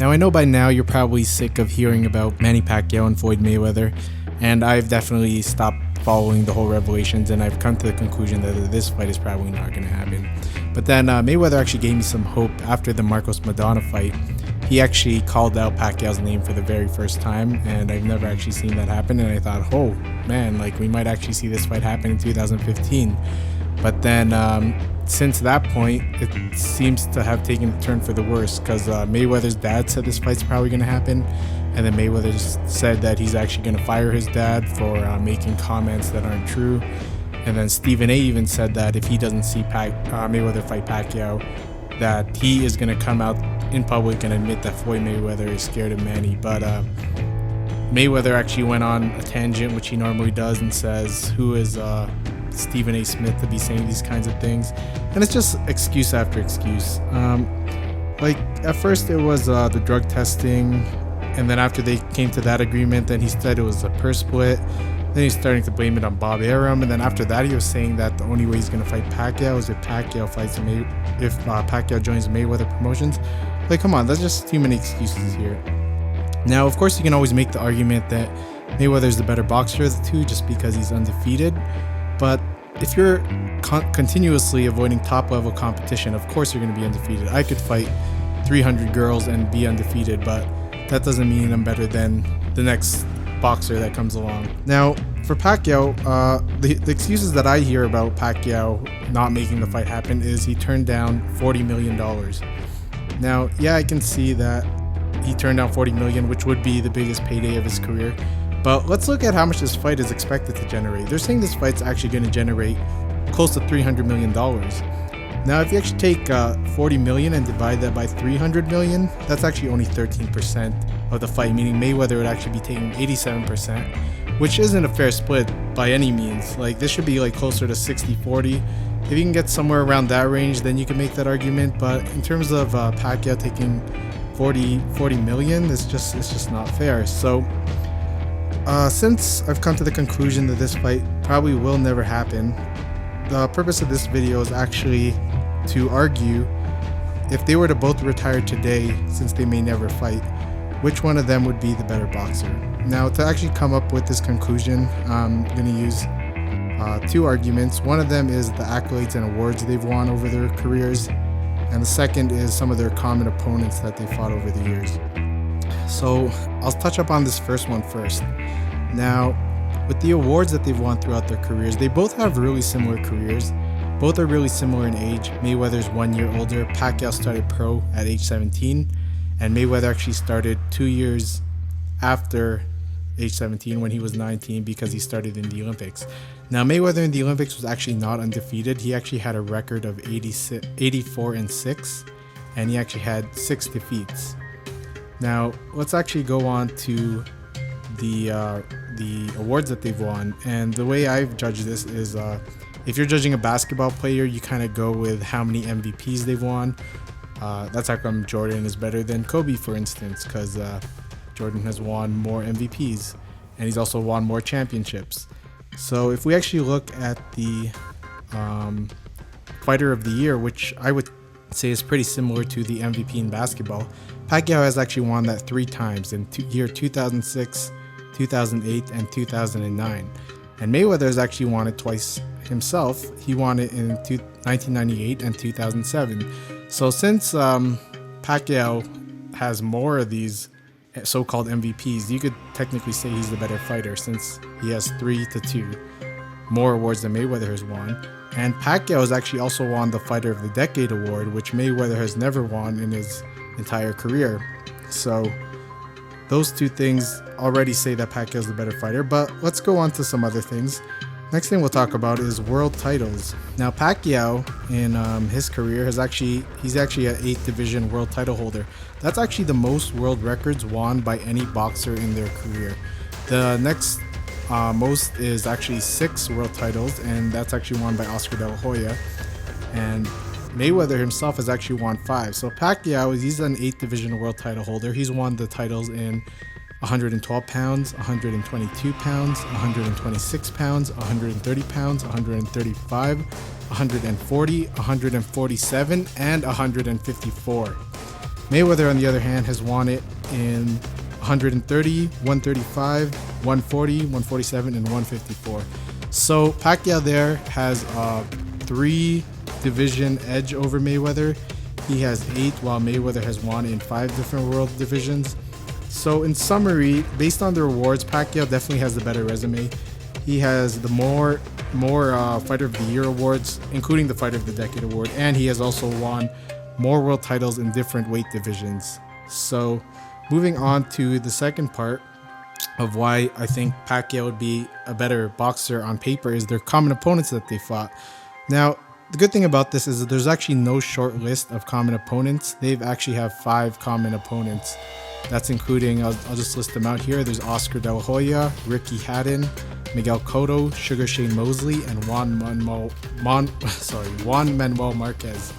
Now I know by now you're probably sick of hearing about Manny Pacquiao and Floyd Mayweather, and I've definitely stopped following the whole revelations, and I've come to the conclusion that this fight is probably not going to happen. But then Mayweather actually gave me some hope after the Marcos Madonna fight. He actually called out Pacquiao's name for the very first time, and I've never actually seen that happen, and I thought, oh man, like we might actually see this fight happen in 2015. But then since that point, it seems to have taken a turn for the worse, because Mayweather's dad said this fight's probably going to happen, and then Mayweather said that he's actually going to fire his dad for making comments that aren't true. And then Stephen A even said that if he doesn't see Mayweather fight Pacquiao, that he is going to come out in public and admit that Floyd Mayweather is scared of Manny. But Mayweather actually went on a tangent, which he normally does, and says, who is Stephen A. Smith to be saying these kinds of things? And it's just excuse after excuse. Like at first it was the drug testing, and then after they came to that agreement, then he said it was a purse split. Then he's starting to blame it on Bob Arum, and then after that he was saying that the only way he's going to fight Pacquiao is if Pacquiao joins Mayweather Promotions. Like, come on, that's just too many excuses here. Now, of course, you can always make the argument that Mayweather's the better boxer of the two just because he's undefeated, but if you're continuously avoiding top-level competition, of course you're going to be undefeated. I could fight 300 girls and be undefeated, but that doesn't mean I'm better than the next boxer that comes along. Now, for Pacquiao, the excuses that I hear about Pacquiao not making the fight happen is he turned down $40 million. Now, yeah, I can see that he turned down $40 million, which would be the biggest payday of his career. But let's look at how much this fight is expected to generate. They're saying this fight's actually going to generate close to $300 million. Now, if you actually take $40 million and divide that by $300 million, that's actually only 13% of the fight, meaning Mayweather would actually be taking 87%, which isn't a fair split by any means. Like, this should be like closer to 60-40. If you can get somewhere around that range, then you can make that argument. But in terms of Pacquiao taking 40 million, it's just not fair. So since I've come to the conclusion that this fight probably will never happen, the purpose of this video is actually to argue if they were to both retire today, since they may never fight, which one of them would be the better boxer. Now, to actually come up with this conclusion, I'm going to use two arguments. One of them is the accolades and awards they've won over their careers, and the second is some of their common opponents that they fought over the years. So I'll touch up on this first one first. Now, with the awards that they've won throughout their careers, they both have really similar careers. Both are really similar in age. Mayweather's 1 year older. Pacquiao started pro at age 17, and Mayweather actually started 2 years after age 17 when he was 19 because he started in the Olympics. Now, Mayweather in the Olympics was actually not undefeated. He actually had a record of 84-6, and he actually had 6 defeats. Now, let's actually go on to the awards that they've won. And the way I've judged this is if you're judging a basketball player, you kind of go with how many MVPs they've won. That's how come Jordan is better than Kobe, for instance, because Jordan has won more MVPs, and he's also won more championships. So if we actually look at the Fighter of the Year, which I would say is pretty similar to the MVP in basketball, Pacquiao has actually won that 3 times in year 2006, 2008, and 2009. And Mayweather has actually won it twice himself. He won it in 1998 and 2007. So since Pacquiao has more of these so-called MVPs, you could technically say he's the better fighter since he has 3-2 more awards than Mayweather has won. And Pacquiao has actually also won the Fighter of the Decade award, which Mayweather has never won in his entire career. So those two things already say that Pacquiao is the better fighter, but let's go on to some other things. Next thing we'll talk about is world titles. Now, Pacquiao in his career he's actually an 8th division world title holder. That's actually the most world records won by any boxer in their career. The next most is actually 6 world titles, and that's actually won by Oscar De La Hoya. And Mayweather himself has actually won 5. So Pacquiao, he's an 8th division world title holder. He's won the titles in 112 pounds, 122 pounds, 126 pounds, 130 pounds, 135, 140, 147, and 154. Mayweather, on the other hand, has won it in 130, 135, 140, 147, and 154. So Pacquiao there has a 3 division edge over Mayweather. He has 8, while Mayweather has won in 5 different world divisions. So in summary, based on the rewards, Pacquiao definitely has the better resume. He has the more Fighter of the Year awards, including the Fighter of the Decade award, and he has also won more world titles in different weight divisions. So moving on to the second part of why I think Pacquiao would be a better boxer on paper is their common opponents that they fought. Now, the good thing about this is that there's actually no short list of common opponents. They've actually have 5 common opponents. That's including, I'll just list them out here. There's Oscar De La Hoya, Ricky Hatton, Miguel Cotto, Sugar Shane Mosley, and Juan Manuel Marquez.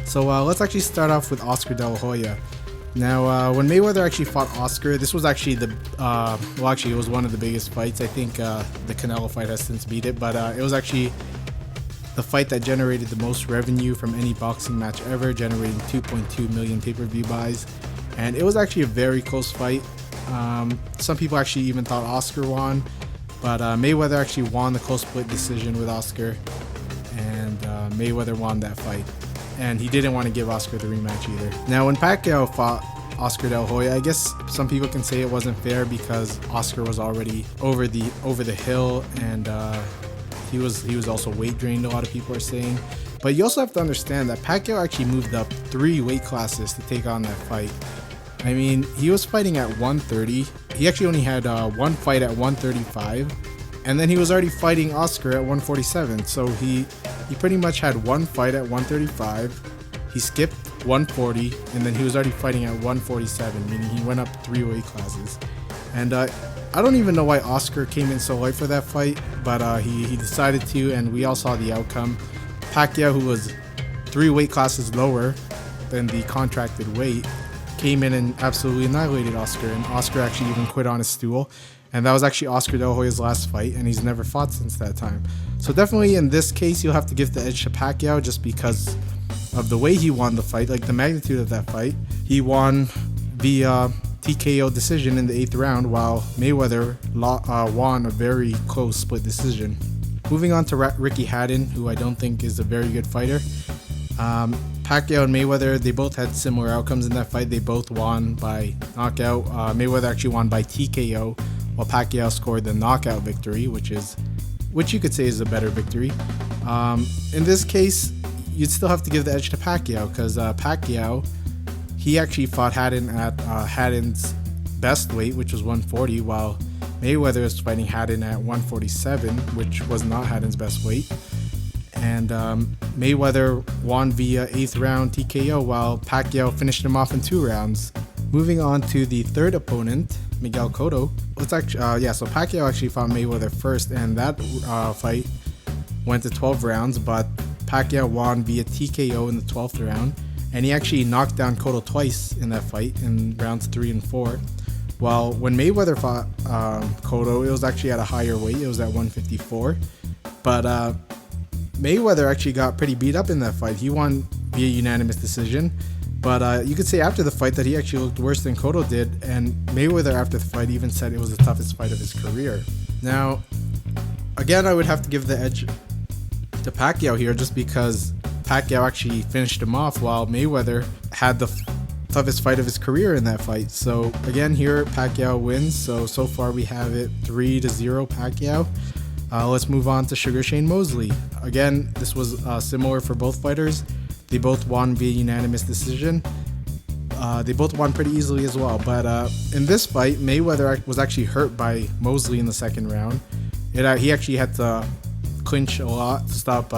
So let's actually start off with Oscar De La Hoya. Now, when Mayweather actually fought Oscar, this was actually it was one of the biggest fights. I think the Canelo fight has since beat it, but it was actually the fight that generated the most revenue from any boxing match ever, generating 2.2 million pay-per-view buys. And it was actually a very close fight. Some people actually even thought Oscar won, but Mayweather actually won the close split decision with Oscar, and Mayweather won that fight. And he didn't want to give Oscar the rematch either. Now, when Pacquiao fought Oscar De La Hoya, I guess some people can say it wasn't fair because Oscar was already over the hill, and he was also weight drained, a lot of people are saying. But you also have to understand that Pacquiao actually moved up 3 weight classes to take on that fight. I mean, he was fighting at 130. He actually only had 1 fight at 135, and then he was already fighting Oscar at 147. So he pretty much had 1 fight at 135. He skipped 140, and then he was already fighting at 147, meaning he went up 3 weight classes. And I don't even know why Oscar came in so late for that fight, but he decided to, and we all saw the outcome. Pacquiao, who was 3 weight classes lower than the contracted weight, came in and absolutely annihilated Oscar, and Oscar actually even quit on his stool. And that was actually Oscar De La Hoya's last fight, and he's never fought since that time. So definitely in this case, you'll have to give the edge to Pacquiao just because of the way he won the fight, like the magnitude of that fight. He won via TKO decision in the 8th round, while Mayweather won a very close split decision. Moving on to Ricky Hatton, who I don't think is a very good fighter. Pacquiao and Mayweather, they both had similar outcomes in that fight. They both won by knockout. Mayweather actually won by TKO, while Pacquiao scored the knockout victory, which you could say is a better victory. In this case, you'd still have to give the edge to Pacquiao because Pacquiao, he actually fought Hatton at Hatton's best weight, which was 140, while Mayweather is fighting Hatton at 147, which was not Hatton's best weight. And Mayweather won via 8th round TKO, while Pacquiao finished him off in 2 rounds. Moving on to the third opponent, Miguel Cotto. So Pacquiao actually fought Mayweather first, and that fight went to 12 rounds, but Pacquiao won via TKO in the 12th round, and he actually knocked down Cotto twice in that fight in rounds 3 and 4. While when Mayweather fought Cotto, it was actually at a higher weight. It was at 154, but Mayweather actually got pretty beat up in that fight. He won via unanimous decision, but you could say after the fight that he actually looked worse than Cotto did, and Mayweather after the fight even said it was the toughest fight of his career. Now, again, I would have to give the edge to Pacquiao here just because Pacquiao actually finished him off while Mayweather had the toughest fight of his career in that fight. So again, here Pacquiao wins. So far we have it 3-0 Pacquiao. Let's move on to Sugar Shane Mosley. Again, this was similar for both fighters. They both won via unanimous decision. They both won pretty easily as well. But in this fight, Mayweather was actually hurt by Mosley in the 2nd round. He actually had to clinch a lot to stop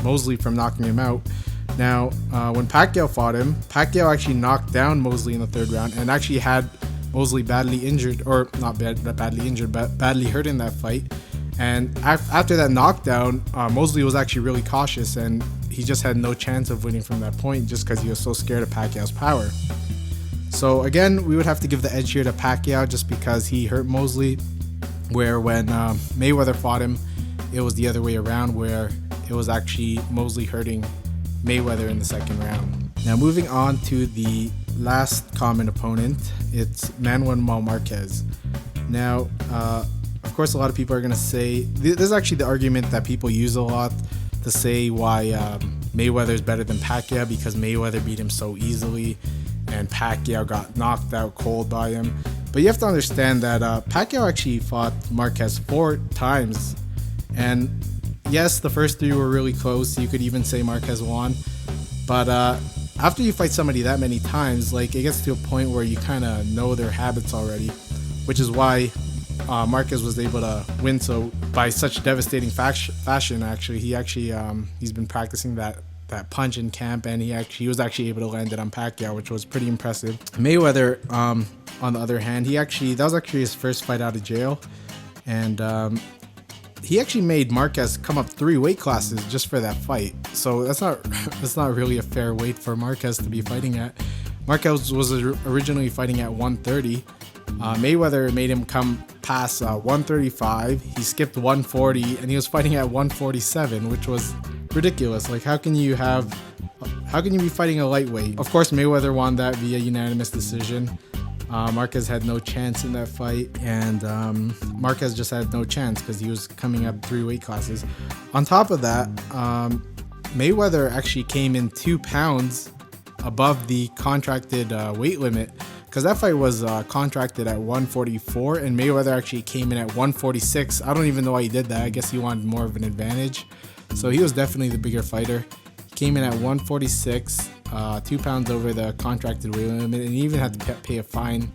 Mosley from knocking him out. Now, when Pacquiao fought him, Pacquiao actually knocked down Mosley in the 3rd round and actually had Mosley badly injured, or not badly injured, but badly hurt in that fight. And after that knockdown, Mosley was actually really cautious, and he just had no chance of winning from that point just because he was so scared of Pacquiao's power. So again, we would have to give the edge here to Pacquiao just because he hurt Mosley, where when Mayweather fought him, it was the other way around, where it was actually Mosley hurting Mayweather in the 2nd round. Now moving on to the last common opponent, it's Manuel Marquez. Now, of course, a lot of people are going to say, this is actually the argument that people use a lot to say why Mayweather is better than Pacquiao, because Mayweather beat him so easily and Pacquiao got knocked out cold by him. But you have to understand that Pacquiao actually fought Marquez 4 times. And yes, the first 3 were really close. You could even say Marquez won. But after you fight somebody that many times, like, it gets to a point where you kind of know their habits already, which is why Marquez was able to win so by such devastating fashion. Actually, he's been practicing that punch in camp, and he was actually able to land it on Pacquiao, which was pretty impressive. Mayweather, on the other hand, that was actually his first fight out of jail, and he actually made Marquez come up 3 weight classes just for that fight. So that's not really a fair weight for Marquez to be fighting at. Marquez was originally fighting at 130. Mayweather made him come past 135. He skipped 140, and he was fighting at 147, which was ridiculous. Like, how can you be fighting a lightweight? Of course, Mayweather won that via unanimous decision. Marquez had no chance in that fight, and Marquez just had no chance because he was coming up 3 weight classes. On top of that, Mayweather actually came in 2 pounds above the contracted weight limit, because that fight was contracted at 144, and Mayweather actually came in at 146. I don't even know why he did that. I guess he wanted more of an advantage. So he was definitely the bigger fighter. He came in at 146, 2 pounds over the contracted weight limit, and he even had to pay a fine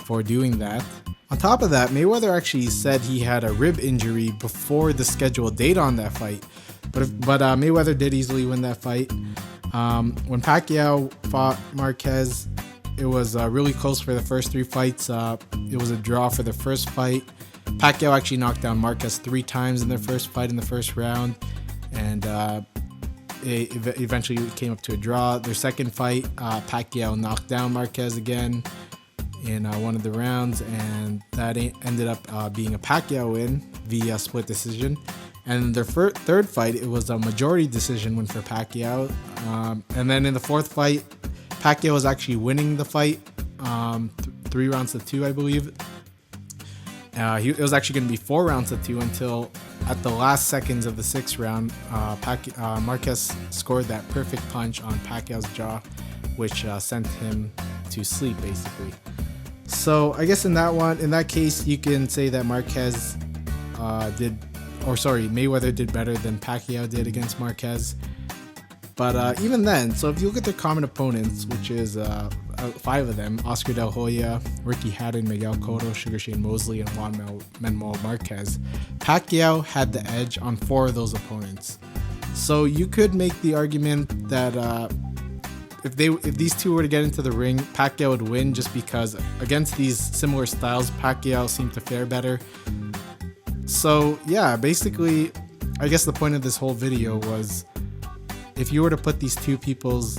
for doing that. On top of that, Mayweather actually said he had a rib injury before the scheduled date on that fight. But Mayweather did easily win that fight. When Pacquiao fought Marquez, it was really close for the first 3 fights. It was a draw for the first fight. Pacquiao actually knocked down Marquez 3 times in their first fight in the first round, and it eventually came up to a draw. Their second fight, Pacquiao knocked down Marquez again in one of the rounds, and that ended up being a Pacquiao win via split decision. And their third fight, it was a majority decision win for Pacquiao. And then in the 4th fight, Pacquiao was actually winning the fight, 3 rounds to 2, I believe. It was actually going to be 4 rounds to 2 until at the last seconds of the 6th round, Marquez scored that perfect punch on Pacquiao's jaw, which sent him to sleep, basically. So I guess in that case, you can say that Mayweather did better than Pacquiao did against Marquez. But even then, so if you look at their common opponents, which is 5 of them, Oscar De La Hoya, Ricky Hatton, Miguel Cotto, Sugar Shane Mosley, and Juan Manuel Marquez, Pacquiao had the edge on 4 of those opponents. So you could make the argument that if these 2 were to get into the ring, Pacquiao would win, just because against these similar styles, Pacquiao seemed to fare better. So yeah, basically, I guess the point of this whole video was, if you were to put these two people's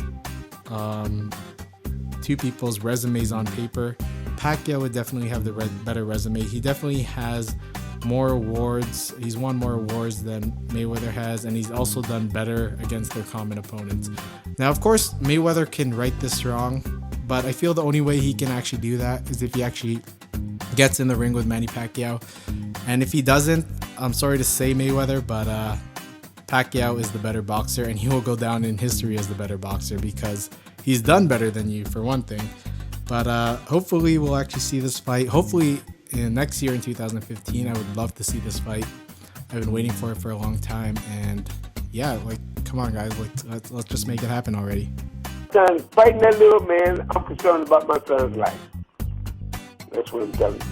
resumes on paper, Pacquiao would definitely have the better resume. He definitely has more awards. He's won more awards than Mayweather has, and he's also done better against their common opponents. Now, of course, Mayweather can right this wrong, but I feel the only way he can actually do that is if he actually gets in the ring with Manny Pacquiao. And if he doesn't, I'm sorry to say, Mayweather, but Pacquiao is the better boxer, and he will go down in history as the better boxer because he's done better than you, for one thing. But hopefully we'll actually see this fight. Hopefully next year in 2015, I would love to see this fight. I've been waiting for it for a long time, and yeah, come on, guys, let's just make it happen already. Son, fighting that little man, I'm concerned about my son's life. That's what I'm telling you.